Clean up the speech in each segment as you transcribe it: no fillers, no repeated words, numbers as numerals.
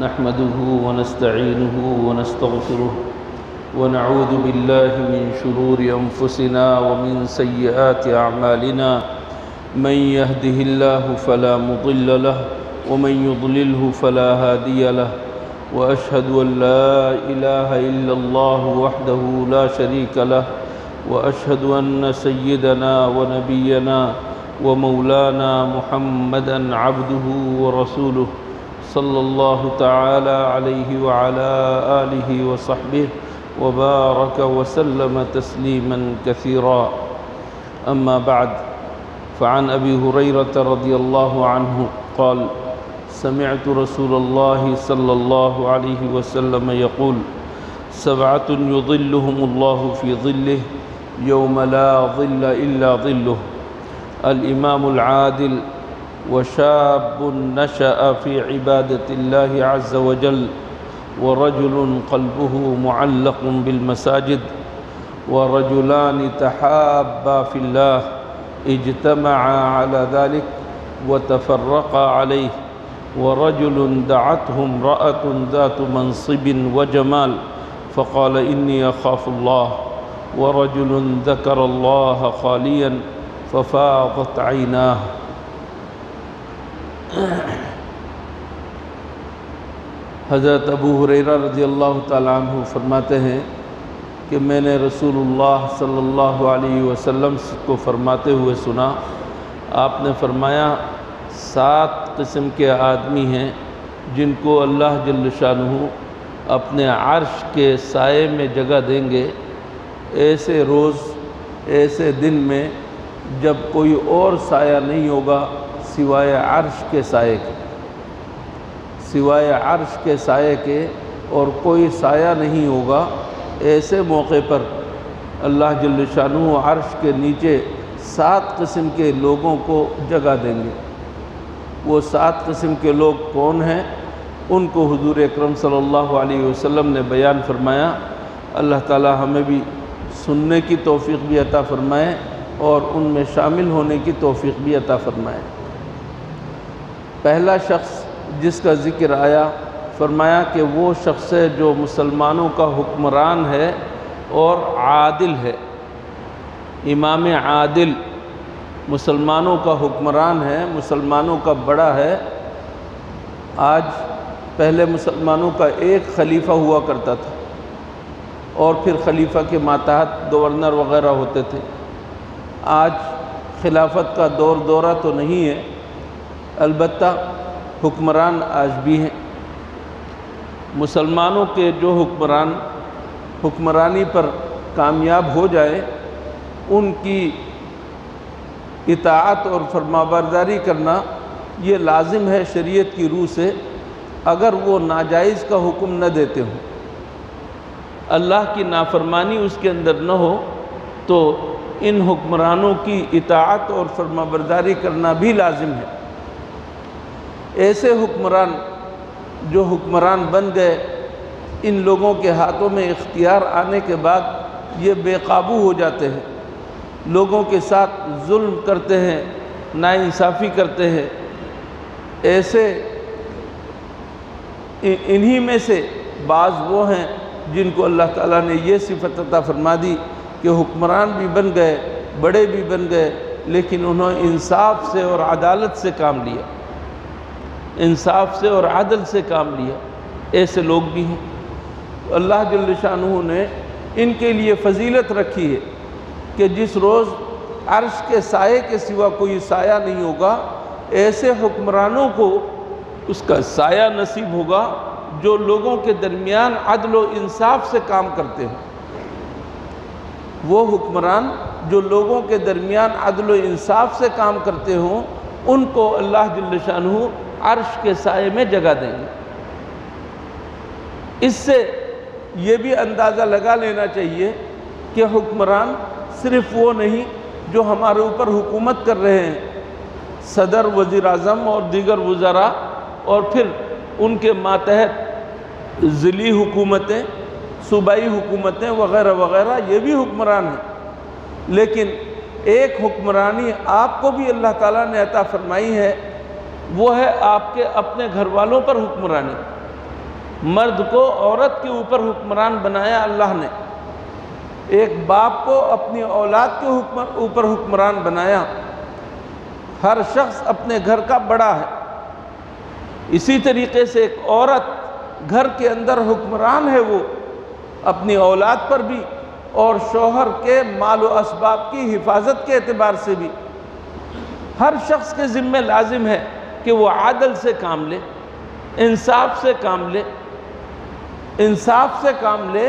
نحمده ونستعينه ونستغفره ونعوذ بالله من شرور أنفسنا ومن سيئات أعمالنا من يهده الله فلا مضل له ومن يضلله فلا هادي له وأشهد أن لا إله إلا الله وحده لا شريك له وأشهد أن سيدنا ونبينا ومولانا محمدًا عبده ورسوله صلى الله تعالى عليه وعلى آله وصحبه وبارك وسلم تسليما كثيرا. أما بعد، فعن أبي هريرة رضي الله عنه قال: سمعت رسول الله صلى الله عليه وسلم يقول: سبعة يظلهم الله في ظله يوم لا ظل إلا ظله: الإمام العادل، وشاب نشأ في عبادة الله عز وجل، ورجل قلبه معلق بالمساجد، ورجلان تحابا في الله اجتمعا على ذلك وتفرقا عليه، ورجل دعته امرأة ذات منصب وجمال فقال: إني أخاف الله، ورجل ذكر الله خاليا ففاضت عيناه. حضرت ابو ہریرہ رضی اللہ تعالیٰ عنہ فرماتے ہیں کہ میں نے رسول اللہ صلی اللہ علیہ وسلم کو فرماتے ہوئے سنا. آپ نے فرمایا 7 قسم کے آدمی ہیں جن کو اللہ جل شانہ اپنے عرش کے سائے میں جگہ دیں گے، ایسے روز، ایسے دن میں جب کوئی اور سایہ نہیں ہوگا سوائے عرش کے سائے کے، سوائے عرش کے سائے کے اور کوئی سایہ نہیں ہوگا. ایسے موقع پر اللہ جل شانہ عرش کے نیچے 7 قسم کے لوگوں کو جگہ دیں گے. وہ 7 قسم کے لوگ کون ہیں؟ ان کو حضور اکرم صلی اللہ علیہ وسلم نے بیان فرمایا. اللہ تعالی ہمیں بھی سننے کی توفیق بھی عطا فرمائے اور ان میں شامل ہونے کی توفیق بھی عطا فرمائے. پہلا شخص جس کا ذکر آیا، فرمایا کہ وہ شخص ہے جو مسلمانوں کا حکمران ہے اور عادل ہے. امام عادل مسلمانوں کا حکمران ہے، مسلمانوں کا بڑا ہے. آج پہلے مسلمانوں کا ایک خلیفہ ہوا کرتا تھا اور پھر خلیفہ کے ماتحت گورنر وغیرہ ہوتے تھے. آج خلافت کا دورہ تو نہیں ہے، البتہ حکمران آج بھی ہیں. مسلمانوں کے جو حکمران حکمرانی پر کامیاب ہو جائیں، ان کی اطاعت اور فرمانبرداری کرنا یہ لازم ہے شریعت کی روح سے، اگر وہ ناجائز کا حکم نہ دیتے ہوں. اللہ کی نافرمانی اس کے اندر نہ ہو تو ان حکمرانوں کی اطاعت اور فرمانبرداری کرنا بھی لازم ہے. ایسے حکمران جو حکمران بن گئے، ان لوگوں کے ہاتھوں میں اختیار آنے کے بعد یہ بے قابو ہو جاتے ہیں، لوگوں کے ساتھ ظلم کرتے ہیں، ناانصافی کرتے ہیں. ایسے انہی میں سے بعض وہ ہیں جن کو اللہ تعالیٰ نے یہ صفت عطا فرما دی کہ حکمران بھی بن گئے، بڑے بھی بن گئے، لیکن انہوں نے انصاف سے اور عدالت سے کام لیا، انصاف سے اور عدل سے کام لیا. ایسے لوگ بھی ہیں. اللہ جل شانہ نے ان کے لیے فضیلت رکھی ہے کہ جس روز عرش کے سائے کے سوا کوئی سایہ نہیں ہوگا، ایسے حکمرانوں کو اس کا سایہ نصیب ہوگا جو لوگوں کے درمیان عدل و انصاف سے کام کرتے ہیں. وہ حکمران جو لوگوں کے درمیان عدل و انصاف سے کام کرتے ہوں، ان کو اللہ جل شانہ عرش کے سائے میں جگہ دیں گے. اس سے یہ بھی اندازہ لگا لینا چاہیے کہ حکمران صرف وہ نہیں جو ہمارے اوپر حکومت کر رہے ہیں، صدر، وزیر اعظم اور دیگر وزراء، اور پھر ان کے ماتحت ضلعی حکومتیں، صوبائی حکومتیں وغیرہ وغیرہ، یہ بھی حکمران ہیں. لیکن ایک حکمرانی آپ کو بھی اللہ تعالیٰ نے عطا فرمائی ہے، وہ ہے آپ کے اپنے گھر والوں پر حکمرانی. مرد کو عورت کے اوپر حکمران بنایا اللہ نے، ایک باپ کو اپنی اولاد کے اوپر حکمران بنایا۔ ہر شخص اپنے گھر کا بڑا ہے۔ اسی طریقے سے ایک عورت گھر کے اندر حکمران ہے، وہ اپنی اولاد پر بھی اور شوہر کے مال و اسباب کی حفاظت کے اعتبار سے بھی۔ ہر شخص کے ذمہ لازم ہے کہ وہ عدل سے کام لے، انصاف سے کام لے، انصاف سے کام لے۔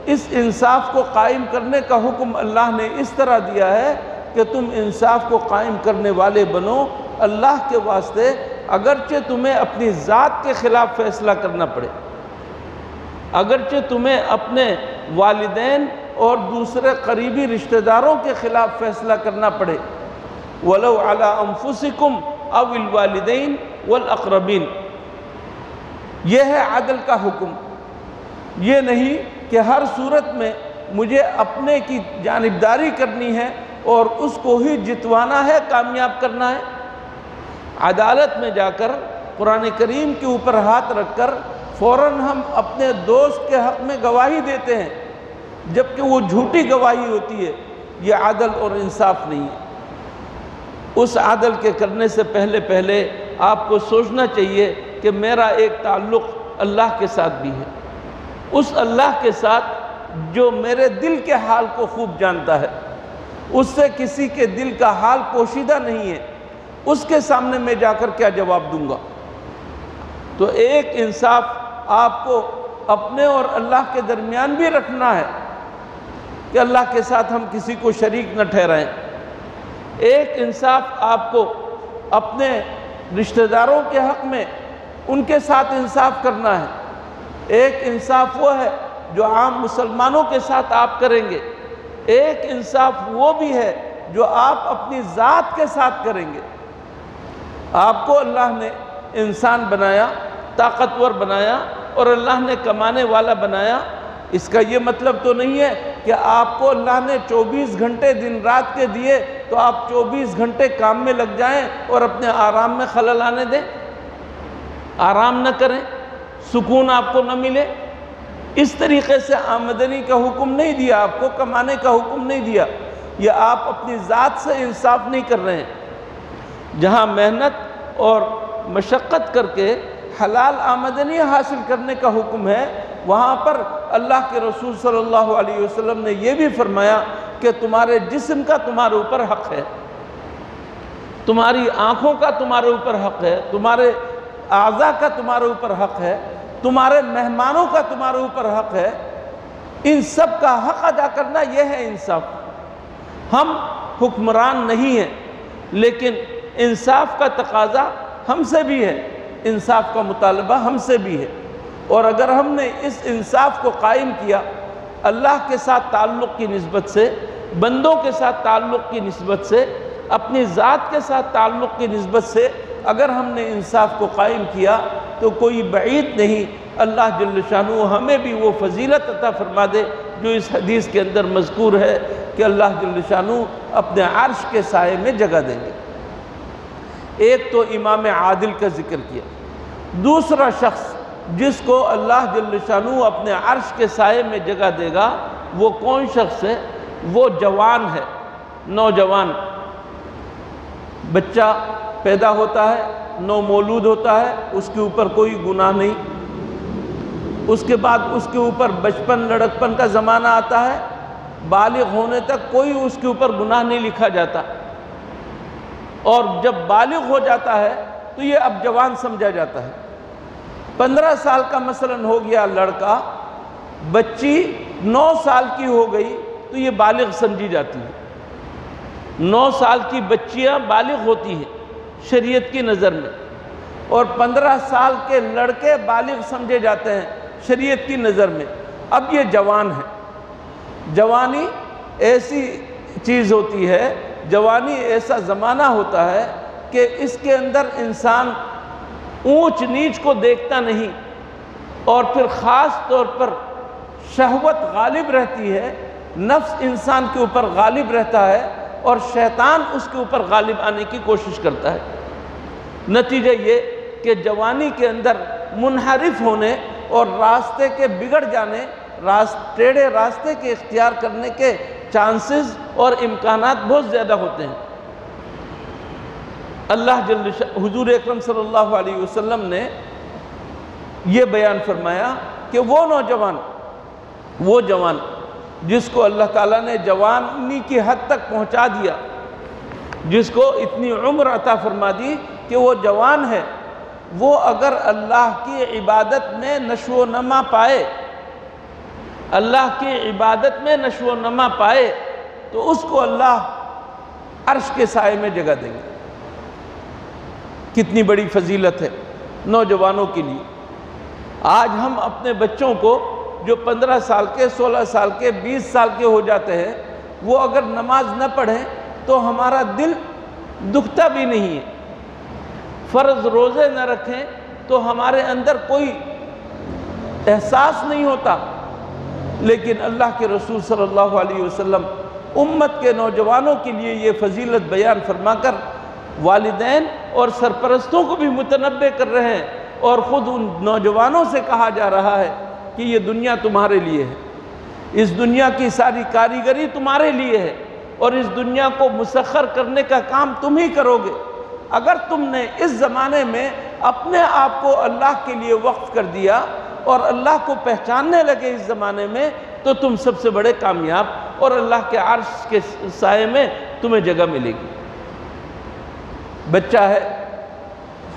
اس انصاف کو قائم کرنے کا حکم اللہ نے اس طرح دیا ہے کہ تم انصاف کو قائم کرنے والے بنو اللہ کے واسطے، اگرچہ تمہیں اپنی ذات کے خلاف فیصلہ کرنا پڑے، اگرچہ تمہیں اپنے والدین اور دوسرے قریبی رشتہ داروں کے خلاف فیصلہ کرنا پڑے۔ وَلَوْ عَلَىٰ أَنفُسِكُمْ أَوِ الْوَالِدَيْنِ وَالْأَقْرَبِينَ، یہ ہے عدل کا حکم۔ یہ نہیں کہ ہر صورت میں مجھے اپنے کی جانبداری کرنی ہے اور اس کو ہی جتوانا ہے، کامیاب کرنا ہے۔ عدالت میں جا کر قرآن کریم کے اوپر ہاتھ رکھ کر فوراً ہم اپنے دوست کے حق میں گواہی دیتے ہیں، جبکہ وہ جھوٹی گواہی ہوتی ہے۔ یہ عدل اور انصاف نہیں ہے۔ اس عدل کے کرنے سے پہلے آپ کو سوچنا چاہیے کہ میرا ایک تعلق اللہ کے ساتھ بھی ہے، اس اللہ کے ساتھ جو میرے دل کے حال کو خوب جانتا ہے، اس سے کسی کے دل کا حال پوشیدہ نہیں ہے، اس کے سامنے میں جا کر کیا جواب دوں گا؟ تو ایک انصاف آپ کو اپنے اور اللہ کے درمیان بھی رکھنا ہے کہ اللہ کے ساتھ ہم کسی کو شریک نہ ٹھہرائیں۔ ایک انصاف آپ کو اپنے رشتہ داروں کے حق میں ان کے ساتھ انصاف کرنا ہے۔ ایک انصاف وہ ہے جو عام مسلمانوں کے ساتھ آپ کریں گے، ایک انصاف وہ بھی ہے جو آپ اپنی ذات کے ساتھ کریں گے۔ آپ کو اللہ نے انسان بنایا، طاقتور بنایا اور اللہ نے کمانے والا بنایا۔ اس کا یہ مطلب تو نہیں ہے کہ آپ کو اللہ نے 24 گھنٹے دن رات کے دیے تو آپ 24 گھنٹے کام میں لگ جائیں اور اپنے آرام میں خلل آنے دیں، آرام نہ کریں، سکون آپ کو نہ ملے۔ اس طریقے سے آمدنی کا حکم نہیں دیا آپ کو، کمانے کا حکم نہیں دیا۔ یہ آپ اپنی ذات سے انصاف نہیں کر رہے ہیں۔ جہاں محنت اور مشقت کر کے حلال آمدنی حاصل کرنے کا حکم ہے، وہاں پر اللہ کے رسول صلی اللہ علیہ وسلم نے یہ بھی فرمایا کہ تمہارے جسم کا تمہارے اوپر حق ہے، تمہاری آنکھوں کا تمہارے اوپر حق ہے، تمہارے اعضاء کا تمہارے اوپر حق ہے، تمہارے مہمانوں کا تمہارے اوپر حق ہے۔ ان سب کا حق ادا کرنا یہ ہے انصاف۔ ہم حکمران نہیں ہیں، لیکن انصاف کا تقاضا ہم سے بھی ہے، انصاف کا مطالبہ ہم سے بھی ہے۔ اور اگر ہم نے اس انصاف کو قائم کیا، اللہ کے ساتھ تعلق کی نسبت سے، بندوں کے ساتھ تعلق کی نسبت سے، اپنی ذات کے ساتھ تعلق کی نسبت سے اگر ہم نے انصاف کو قائم کیا تو کوئی بعید نہیں اللہ جل شانہ ہمیں بھی وہ فضیلت عطا فرما دے جو اس حدیث کے اندر مذکور ہے کہ اللہ جل شانہ اپنے عرش کے سائے میں جگہ دیں گے۔ ایک تو امام عادل کا ذکر کیا۔ دوسرا شخص جس کو اللہ جل شانہ اپنے عرش کے سائے میں جگہ دے گا وہ کون شخص ہے؟ وہ جوان ہے، نوجوان۔ بچہ پیدا ہوتا ہے، نو مولود ہوتا ہے، اس کے اوپر کوئی گناہ نہیں۔ اس کے بعد اس کے اوپر بچپن لڑکپن کا زمانہ آتا ہے، بالغ ہونے تک کوئی اس کے اوپر گناہ نہیں لکھا جاتا، اور جب بالغ ہو جاتا ہے تو یہ اب جوان سمجھا جاتا ہے۔ 15 سال کا مثلاً ہو گیا لڑکا، بچی 9 سال کی ہو گئی تو یہ بالغ سمجھی جاتی ہے۔ 9 سال کی بچیاں بالغ ہوتی ہیں شریعت کی نظر میں، اور 15 سال کے لڑکے بالغ سمجھے جاتے ہیں شریعت کی نظر میں۔ اب یہ جوان ہے۔ جوانی ایسی چیز ہوتی ہے، جوانی ایسا زمانہ ہوتا ہے کہ اس کے اندر انسان اونچ نیچ کو دیکھتا نہیں، اور پھر خاص طور پر شہوت غالب رہتی ہے، نفس انسان کے اوپر غالب رہتا ہے اور شیطان اس کے اوپر غالب آنے کی کوشش کرتا ہے۔ نتیجہ یہ کہ جوانی کے اندر منحرف ہونے اور راستے کے بگڑ جانے، ٹیڑھے راستے کے اختیار کرنے کے چانسز اور امکانات بہت زیادہ ہوتے ہیں۔ اللہ حضور اکرم صلی اللہ علیہ وسلم نے یہ بیان فرمایا کہ وہ جوان جس کو اللہ تعالیٰ نے جوانی کی حد تک پہنچا دیا، جس کو اتنی عمر عطا فرما دی کہ وہ جوان ہے، وہ اگر اللہ کی عبادت میں نشو و نما پائے، اللہ کی عبادت میں نشو و نما پائے تو اس کو اللہ عرش کے سائے میں جگہ دیں گے۔ کتنی بڑی فضیلت ہے نوجوانوں کے لیے۔ آج ہم اپنے بچوں کو جو 15 سال کے، 16 سال کے، 20 سال کے ہو جاتے ہیں، وہ اگر نماز نہ پڑھیں تو ہمارا دل دکھتا بھی نہیں ہے، فرض روزے نہ رکھیں تو ہمارے اندر کوئی احساس نہیں ہوتا۔ لیکن اللہ کے رسول صلی اللہ علیہ وسلم امت کے نوجوانوں کے لیے یہ فضیلت بیان فرما کر والدین اور سرپرستوں کو بھی متنبہ کر رہے ہیں، اور خود ان نوجوانوں سے کہا جا رہا ہے کہ یہ دنیا تمہارے لیے ہے، اس دنیا کی ساری کاریگری تمہارے لیے ہے، اور اس دنیا کو مسخر کرنے کا کام تم ہی کرو گے۔ اگر تم نے اس زمانے میں اپنے آپ کو اللہ کے لیے وقف کر دیا اور اللہ کو پہچاننے لگے اس زمانے میں، تو تم سب سے بڑے کامیاب، اور اللہ کے عرش کے سائے میں تمہیں جگہ ملے گی۔ بچہ ہے،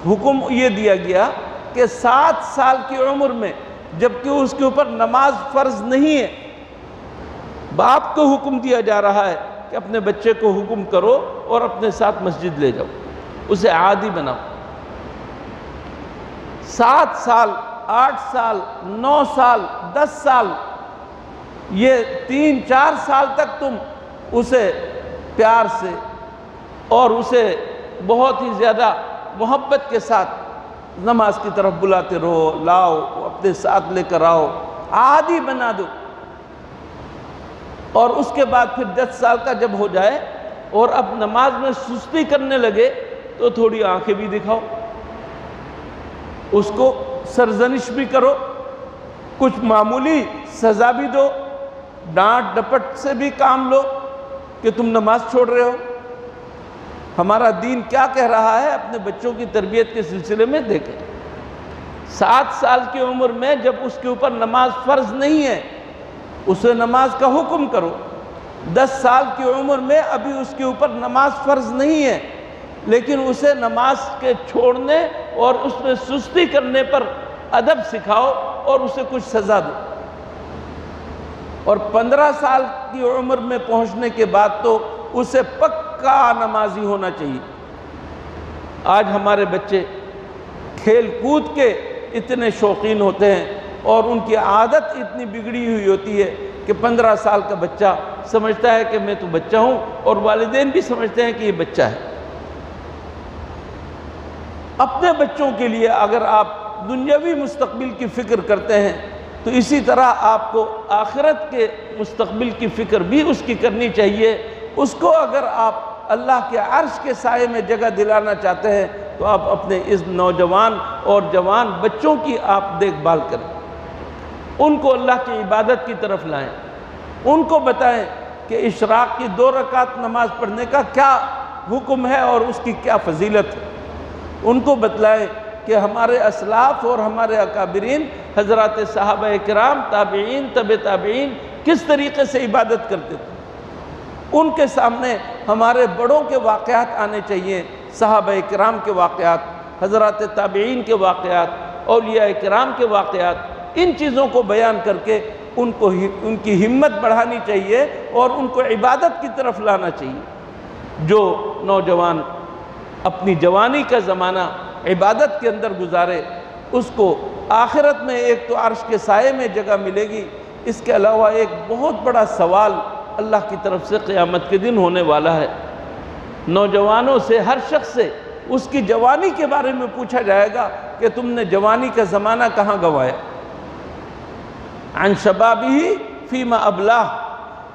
حکم یہ دیا گیا کہ 7 سال کی عمر میں، جبکہ اس کے اوپر نماز فرض نہیں ہے، باپ کو حکم دیا جا رہا ہے کہ اپنے بچے کو حکم کرو اور اپنے ساتھ مسجد لے جاؤ، اسے عادی بناؤ۔ 7 سال، 8 سال، 9 سال، 10 سال، یہ 3-4 سال تک تم اسے پیار سے اور اسے بہت ہی زیادہ محبت کے ساتھ نماز کی طرف بلاتے رہو، لاؤ، اپنے ساتھ لے کر آؤ، عادی بنا دو۔ اور اس کے بعد پھر 10 سال کا جب ہو جائے اور اب نماز میں سستی کرنے لگے تو تھوڑی آنکھیں بھی دکھاؤ، اس کو سرزنش بھی کرو، کچھ معمولی سزا بھی دو، ڈانٹ ڈپٹ سے بھی کام لو کہ تم نماز چھوڑ رہے ہو۔ ہمارا دین کیا کہہ رہا ہے اپنے بچوں کی تربیت کے سلسلے میں دیکھیں۔ 7 سال کی عمر میں جب اس کے اوپر نماز فرض نہیں ہے، اسے نماز کا حکم کرو۔ 10 سال کی عمر میں ابھی اس کے اوپر نماز فرض نہیں ہے، لیکن اسے نماز کے چھوڑنے اور اس میں سستی کرنے پر ادب سکھاؤ اور اسے کچھ سزا دو۔ اور 15 سال کی عمر میں پہنچنے کے بعد تو اسے پکا نمازی ہونا چاہیے۔ آج ہمارے بچے کھیل کود کے اتنے شوقین ہوتے ہیں اور ان کی عادت اتنی بگڑی ہوئی ہوتی ہے کہ 15 سال کا بچہ سمجھتا ہے کہ میں تو بچہ ہوں، اور والدین بھی سمجھتے ہیں کہ یہ بچہ ہے۔ اپنے بچوں کے لیے اگر آپ دنیاوی مستقبل کی فکر کرتے ہیں تو اسی طرح آپ کو آخرت کے مستقبل کی فکر بھی اس کی کرنی چاہیے۔ اس کو اگر آپ اللہ کے عرش کے سائے میں جگہ دلانا چاہتے ہیں تو آپ اپنے اس نوجوان اور جوان بچوں کی آپ دیکھ بھال کریں، ان کو اللہ کی عبادت کی طرف لائیں، ان کو بتائیں کہ اشراق کی 2 رکعت نماز پڑھنے کا کیا حکم ہے اور اس کی کیا فضیلت ہے۔ ان کو بتلائیں کہ ہمارے اسلاف اور ہمارے اکابرین حضرات صحابہ کرام، تابعین، تبع تابعین کس طریقے سے عبادت کرتے تھے۔ ان کے سامنے ہمارے بڑوں کے واقعات آنے چاہیے، صحابہ کرام کے واقعات، حضرات تابعین کے واقعات، اولیاء کرام کے واقعات۔ ان چیزوں کو بیان کر کے ان کی ہمت بڑھانی چاہیے اور ان کو عبادت کی طرف لانا چاہیے۔ جو نوجوان اپنی جوانی کا زمانہ عبادت کے اندر گزارے، اس کو آخرت میں ایک تو عرش کے سائے میں جگہ ملے گی، اس کے علاوہ ایک بہت بڑا سوال اللہ کی طرف سے قیامت کے دن ہونے والا ہے۔ نوجوانوں سے، ہر شخص سے اس کی جوانی کے بارے میں پوچھا جائے گا کہ تم نے جوانی کا زمانہ کہاں گنوایا، عن شبابہ فیما ابلاہ،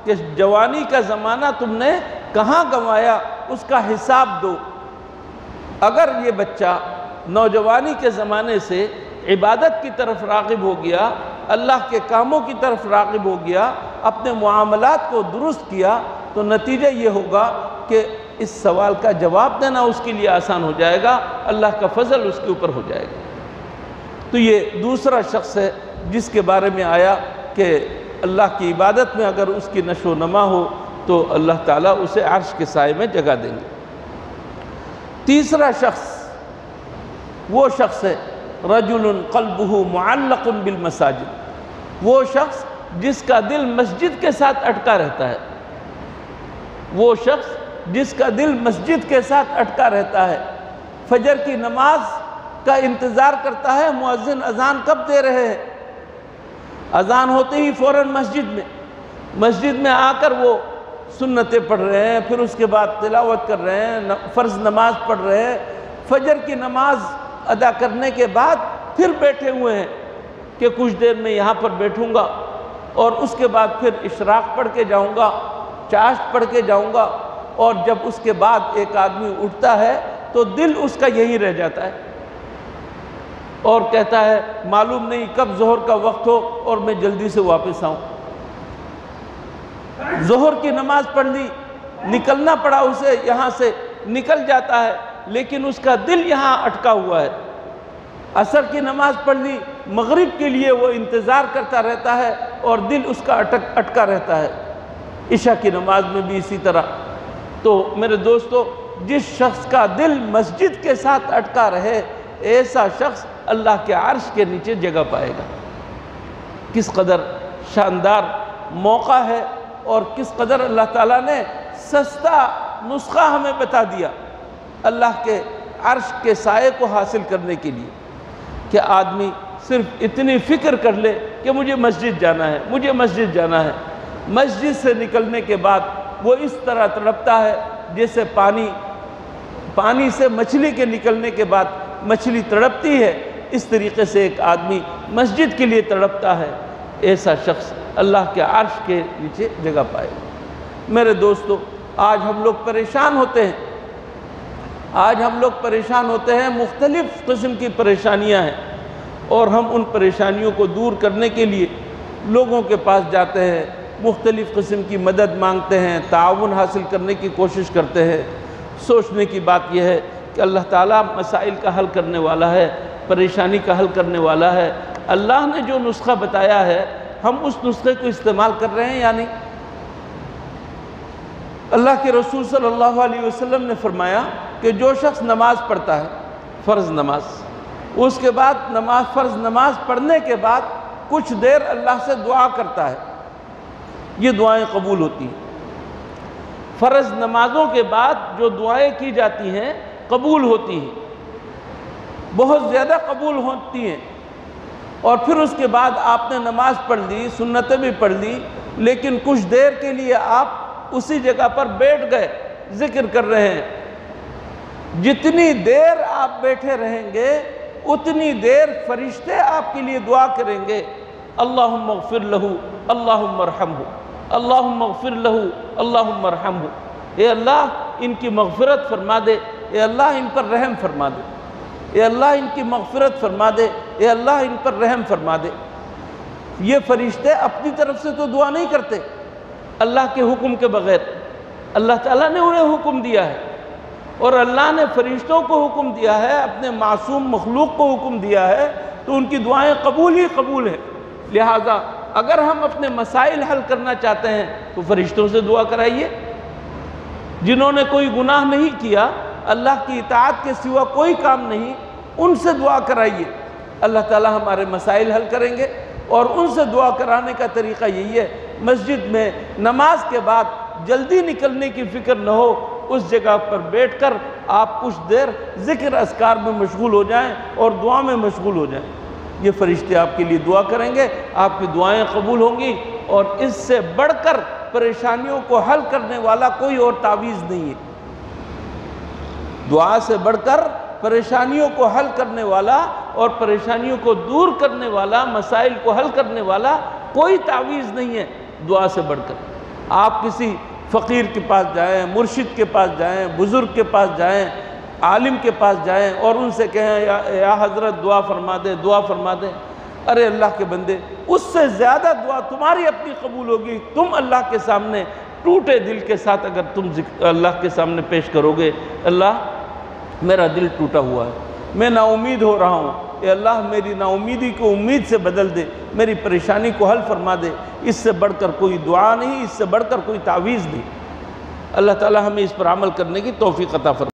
کہ جوانی کا زمانہ تم نے کہاں گنوایا، اس کا حساب دو۔ اگر یہ بچہ نوجوانی کے زمانے سے عبادت کی طرف راغب ہو گیا، اللہ کے کاموں کی طرف راغب ہو گیا، اپنے معاملات کو درست کیا، تو نتیجہ یہ ہوگا کہ اس سوال کا جواب دینا اس کے لیے آسان ہو جائے گا، اللہ کا فضل اس کے اوپر ہو جائے گا۔ تو یہ دوسرا شخص ہے جس کے بارے میں آیا کہ اللہ کی عبادت میں اگر اس کی نشو و نما ہو تو اللہ تعالیٰ اسے عرش کے سائے میں جگہ دیں گے۔ تیسرا شخص وہ شخص ہے رجل قلبہ معلق بالمساجد، وہ شخص جس کا دل مسجد کے ساتھ اٹکا رہتا ہے، وہ شخص جس کا دل مسجد کے ساتھ اٹکا رہتا ہے، فجر کی نماز کا انتظار کرتا ہے، مؤذن اذان کب دے رہے ہیں، اذان ہوتے ہی فوراً مسجد میں آ کر وہ سنتیں پڑھ رہے ہیں، پھر اس کے بعد تلاوت کر رہے ہیں، فرض نماز پڑھ رہے ہیں، فجر کی نماز ادا کرنے کے بعد پھر بیٹھے ہوئے ہیں کہ کچھ دیر میں یہاں پر بیٹھوں گا اور اس کے بعد پھر اشراق پڑھ کے جاؤں گا، چاشت پڑھ کے جاؤں گا، اور جب اس کے بعد ایک آدمی اٹھتا ہے تو دل اس کا یہی رہ جاتا ہے اور کہتا ہے معلوم نہیں کب ظہر کا وقت ہو اور میں جلدی سے واپس آؤں۔ ظہر کی نماز پڑھ لی، نکلنا پڑا اسے، یہاں سے نکل جاتا ہے لیکن اس کا دل یہاں اٹکا ہوا ہے۔ عصر کی نماز پڑھ لی، مغرب کے لیے وہ انتظار کرتا رہتا ہے اور دل اس کا اٹکا رہتا ہے۔ عشاء کی نماز میں بھی اسی طرح۔ تو میرے دوستو، جس شخص کا دل مسجد کے ساتھ اٹکا رہے، ایسا شخص اللہ کے عرش کے نیچے جگہ پائے گا۔ کس قدر شاندار موقع ہے اور کس قدر اللہ تعالیٰ نے سستا نسخہ ہمیں بتا دیا اللہ کے عرش کے سائے کو حاصل کرنے کے لیے، کہ آدمی صرف اتنی فکر کر لے کہ مجھے مسجد جانا ہے، مجھے مسجد جانا ہے۔ مسجد سے نکلنے کے بعد وہ اس طرح تڑپتا ہے جیسے پانی سے مچھلی کے نکلنے کے بعد مچھلی تڑپتی ہے، اس طریقے سے ایک آدمی مسجد کے لیے تڑپتا ہے۔ ایسا شخص اللہ کے عرش کے نیچے جگہ پائے گا۔ میرے دوستو، آج ہم لوگ پریشان ہوتے ہیں، مختلف قسم کی پریشانیاں ہیں، اور ہم ان پریشانیوں کو دور کرنے کے لیے لوگوں کے پاس جاتے ہیں، مختلف قسم کی مدد مانگتے ہیں، تعاون حاصل کرنے کی کوشش کرتے ہیں۔ سوچنے کی بات یہ ہے کہ اللہ تعالیٰ مسائل کا حل کرنے والا ہے، پریشانی کا حل کرنے والا ہے۔ اللہ نے جو نسخہ بتایا ہے ہم اس نسخے کو استعمال کر رہے ہیں یا نہیں؟ اللہ کے رسول صلی اللہ علیہ وسلم نے فرمایا کہ جو شخص نماز پڑھتا ہے، فرض نماز، اس کے بعد فرض نماز پڑھنے کے بعد کچھ دیر اللہ سے دعا کرتا ہے، یہ دعائیں قبول ہوتی ہیں۔ فرض نمازوں کے بعد جو دعائیں کی جاتی ہیں قبول ہوتی ہیں، بہت زیادہ قبول ہوتی ہیں۔ اور پھر اس کے بعد آپ نے نماز پڑھ لی، سنتیں بھی پڑھ لی، لیکن کچھ دیر کے لیے آپ اسی جگہ پر بیٹھ گئے، ذکر کر رہے ہیں۔ جتنی دیر آپ بیٹھے رہیں گے اتنی دیر فرشتے آپ کے لیے دعا کریں گے، اللہم اغفر لہو، اللہم ارحمہ، اللہم اغفر لہو، اللہم ارحمہ۔ اے اللہ ان کی مغفرت فرما دے، اے اللہ ان پر رحم فرما دے، اے اللہ ان کی مغفرت فرما دے، اے اللہ ان پر رحم فرما دے۔ یہ فرشتے اپنی طرف سے تو دعا نہیں کرتے اللہ کے حکم کے بغیر، اللہ تعالیٰ نے انہیں حکم دیا ہے، اور اللہ نے فرشتوں کو حکم دیا ہے، اپنے معصوم مخلوق کو حکم دیا ہے، تو ان کی دعائیں قبول ہی قبول ہیں۔ لہٰذا اگر ہم اپنے مسائل حل کرنا چاہتے ہیں تو فرشتوں سے دعا کرائیے، جنہوں نے کوئی گناہ نہیں کیا، اللہ کی اطاعت کے سوا کوئی کام نہیں، ان سے دعا کرائیے، اللہ تعالیٰ ہمارے مسائل حل کریں گے۔ اور ان سے دعا کرانے کا طریقہ یہی ہے، مسجد میں نماز کے بعد جلدی نکلنے کی فکر نہ ہو، اس جگہ پر بیٹھ کر آپ کچھ دیر ذکر اذکار میں مشغول ہو جائیں اور دعا میں مشغول ہو جائیں۔ یہ فرشتے آپ کے لیے دعا کریں گے، آپ کی دعائیں قبول ہوں گی، اور اس سے بڑھ کر پریشانیوں کو حل کرنے والا کوئی اور تعویذ نہیں ہے۔ دعا سے بڑھ کر پریشانیوں کو حل کرنے والا اور پریشانیوں کو دور کرنے والا، مسائل کو حل کرنے والا کوئی تعویذ نہیں ہے دعا سے بڑھ کر۔ آپ کسی فقیر کے پاس جائیں، مرشد کے پاس جائیں، بزرگ کے پاس جائیں، عالم کے پاس جائیں اور ان سے کہیں یا حضرت دعا فرما دیں، دعا فرما دیں۔ ارے اللہ کے بندے، اس سے زیادہ دعا تمہاری اپنی قبول ہوگی۔ تم اللہ کے سامنے ٹوٹے دل کے ساتھ اگر تم اللہ کے سامنے پیش کرو گے، اللہ میرا دل ٹوٹا ہوا ہے، میں نا امید ہو رہا ہوں، اے اللہ میری نا امیدی کو امید سے بدل دے، میری پریشانی کو حل فرما دے۔ اس سے بڑھ کر کوئی دعا نہیں، اس سے بڑھ کر کوئی تعویذ نہیں۔ اللہ تعالی ہمیں اس پر عمل کرنے کی توفیق عطا فرمائے۔